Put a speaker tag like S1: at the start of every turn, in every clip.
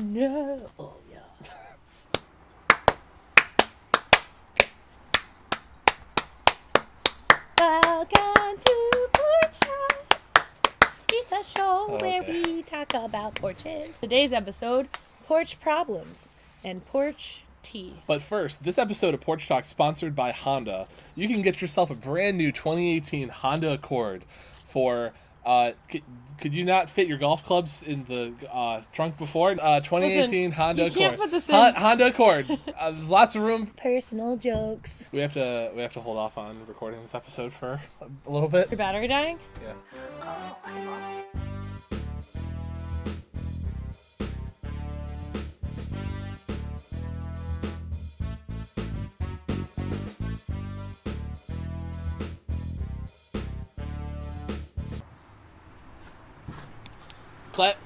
S1: no. Oh, yeah. Welcome to Porch Talks. It's a show where we talk about porches. Today's episode, porch problems and porch tea.
S2: But first, this episode of Porch Talk sponsored by Honda. You can get yourself a brand new 2018 Honda Accord for... could you not fit your golf clubs in the trunk before? 2018
S1: Listen,
S2: Honda
S1: you
S2: Accord.
S1: can't put this in.
S2: Honda Accord. Lots of room.
S1: Personal jokes.
S2: We have to hold off on recording this episode for a little bit.
S1: Your battery dying?
S2: Yeah. Clap.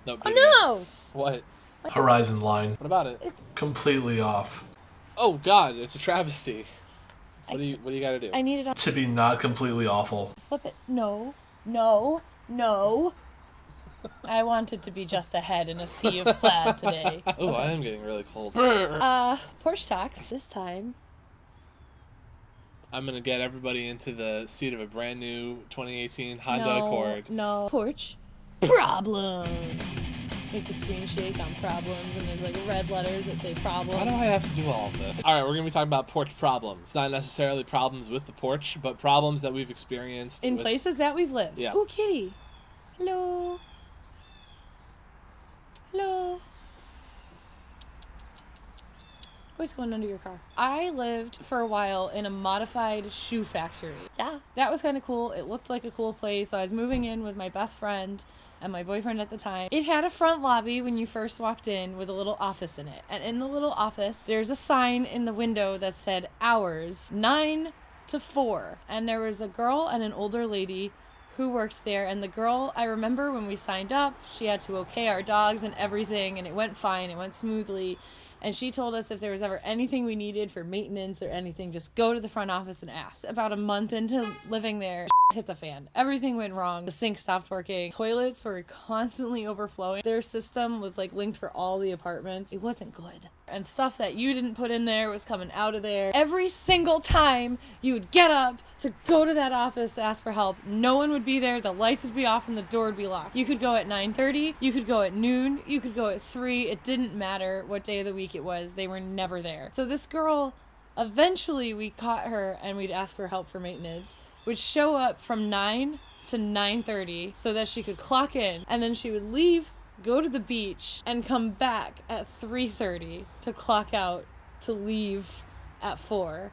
S2: No.
S1: Oh no!
S2: What?
S3: Horizon line.
S2: What about it?
S3: Completely off.
S2: Oh God, it's a travesty. What do you gotta do?
S1: I need it on.
S3: To be not completely awful.
S1: Flip it. No. No. No. I want it to be just a head in a sea of plaid today.
S2: Oh, I am getting really cold.
S1: Porch Talks. This time.
S2: I'm gonna get everybody into the seat of a brand new 2018 Honda
S1: No.
S2: Accord.
S1: No. Porch problems. Make the screen shake on problems, and there's like red letters that say problems.
S2: Why do I have to do all of this? All right, we're gonna be talking about porch problems. Not necessarily problems with the porch, but problems that we've experienced
S1: in
S2: with...
S1: places that we've lived.
S2: Yeah.
S1: Oh, kitty. Hello. Hello. Always going under your car. I lived for a while in a modified shoe factory. Yeah. That was kind of cool. It looked like a cool place. So I was moving in with my best friend and my boyfriend at the time. It had a front lobby when you first walked in with a little office in it. And in the little office, there's a sign in the window that said hours 9 to 4. And there was a girl and an older lady who worked there, and the girl, I remember when we signed up, she had to okay our dogs and everything, and it went fine, it went smoothly, and she told us if there was ever anything we needed for maintenance or anything, just go to the front office and ask. About a month into living there, hit the fan. Everything went wrong. The sink stopped working. Toilets were constantly overflowing. Their system was like linked for all the apartments. It wasn't good. And stuff that you didn't put in there was coming out of there. Every single time you would get up to go to that office to ask for help, no one would be there. The lights would be off and the door would be locked. You could go at 9:30. You could go at noon. You could go at 3. It didn't matter what day of the week it was. They were never there. So this girl, eventually we caught her and we'd ask for help for maintenance, would show up from 9 to 9:30 so that she could clock in, and then she would leave, go to the beach, and come back at 3:30 to clock out to leave at 4.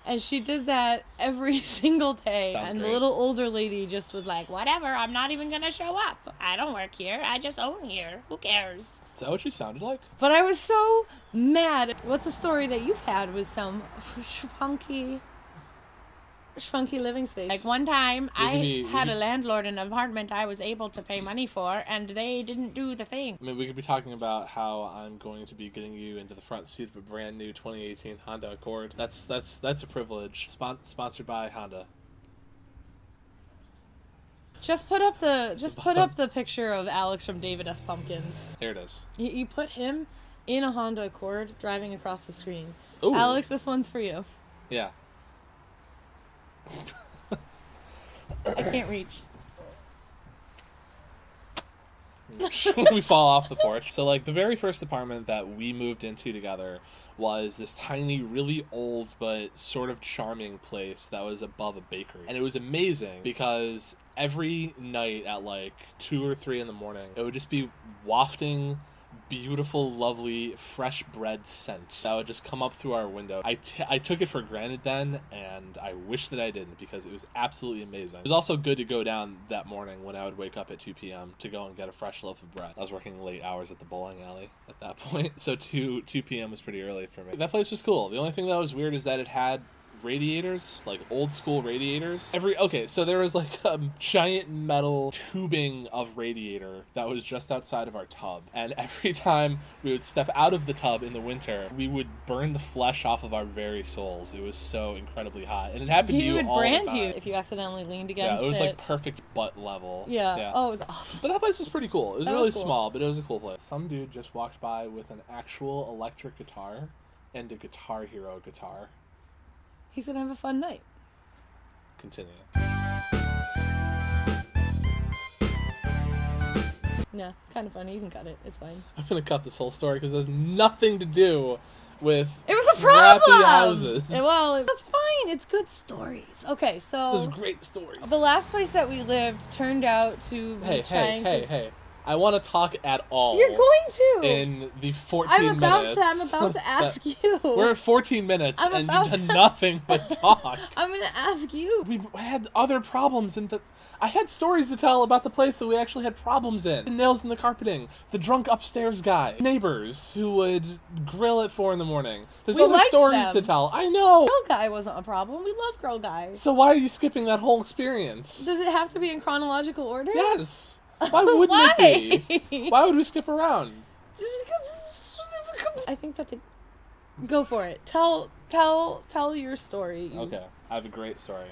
S1: And she did that every single day.
S2: Sounds
S1: and
S2: great.
S1: The little older lady just was like, whatever, I'm not even gonna show up. I don't work here. I just own here. Who cares?
S2: Is that what she sounded like?
S1: But I was so mad. What's a story that you've had with some funky living space? Like one time I had a landlord in an apartment I was able to pay money for, and they didn't do the thing.
S2: I mean, we could be talking about how I'm going to be getting you into the front seat of a brand new 2018 Honda Accord. That's a privilege. Sponsored by Honda.
S1: Just put up the picture of Alex from David S. Pumpkins.
S2: There it is.
S1: You put him in a Honda Accord driving across the screen.
S2: Ooh.
S1: Alex, this one's for you.
S2: Yeah.
S1: I can't reach.
S2: We fall off the porch. So, like, the very first apartment that we moved into together was this tiny, really old, but sort of charming place that was above a bakery. And it was amazing because every night at, like, 2 or 3 in the morning, it would just be wafting beautiful, lovely, fresh bread scent that would just come up through our window. I took it for granted then, and I wish that I didn't, because it was absolutely amazing. It was also good to go down that morning when I would wake up at 2 p.m. to go and get a fresh loaf of bread. I was working late hours at the bowling alley at that point, so 2 p.m. was pretty early for me. That place was cool. The only thing that was weird is that it had radiators, like old school radiators. So there was like a giant metal tubing of radiator that was just outside of our tub. And every time we would step out of the tub in the winter, we would burn the flesh off of our very souls. It was so incredibly hot. And it happened to
S1: He
S2: you
S1: would
S2: all
S1: brand
S2: the time.
S1: you if you accidentally leaned
S2: Yeah,
S1: against
S2: it was
S1: it.
S2: like perfect butt level.
S1: Yeah. Oh, it was awful.
S2: But that place was pretty cool. It was
S1: That
S2: really
S1: was cool.
S2: small, but it was a cool place. Some dude just walked by with an actual electric guitar and a Guitar Hero guitar.
S1: He's gonna have a fun night.
S2: Continue.
S1: Yeah, kind of funny. You can cut it. It's fine.
S2: I'm gonna cut this whole story because it has nothing to do with
S1: It was a problem.
S2: crappy houses.
S1: That's fine. It's good stories. Okay, so
S2: This is a great story.
S1: the last place that we lived turned out to be
S2: Hey. I want to talk at all.
S1: You're going to.
S2: In the 14
S1: I'm about
S2: minutes.
S1: to ask you.
S2: We're at 14 minutes
S1: I'm
S2: and
S1: about
S2: you've done
S1: to-
S2: nothing but talk.
S1: I'm gonna ask you.
S2: We had other problems I had stories to tell about the place that we actually had problems in. The nails in the carpeting, the drunk upstairs guy, neighbors who would grill at 4 a.m. There's
S1: We
S2: other
S1: liked
S2: stories
S1: them.
S2: to tell. I know.
S1: Girl guy wasn't a problem. We love girl guys.
S2: So why are you skipping that whole experience?
S1: Does it have to be in chronological order?
S2: Yes. Why wouldn't it be? Why would we skip around?
S1: I think that go for it. Tell your story.
S2: Okay, I have a great story.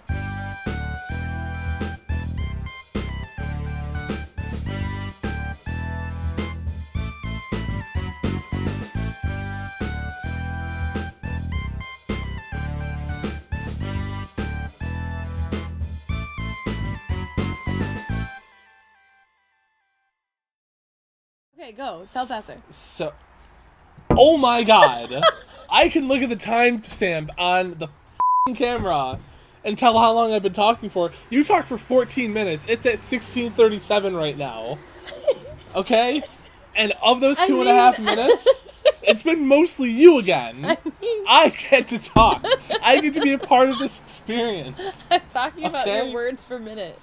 S1: Okay, go. Tell faster.
S2: So, oh my god, I can look at the timestamp on the f***ing camera and tell how long I've been talking for. You talked for 14 minutes. It's at 16:37 right now. Okay? And of those 2.5 minutes, it's been mostly you again. I get to talk. I get to be a part of this experience.
S1: I'm talking about your
S2: Okay.
S1: words per minute.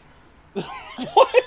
S2: What?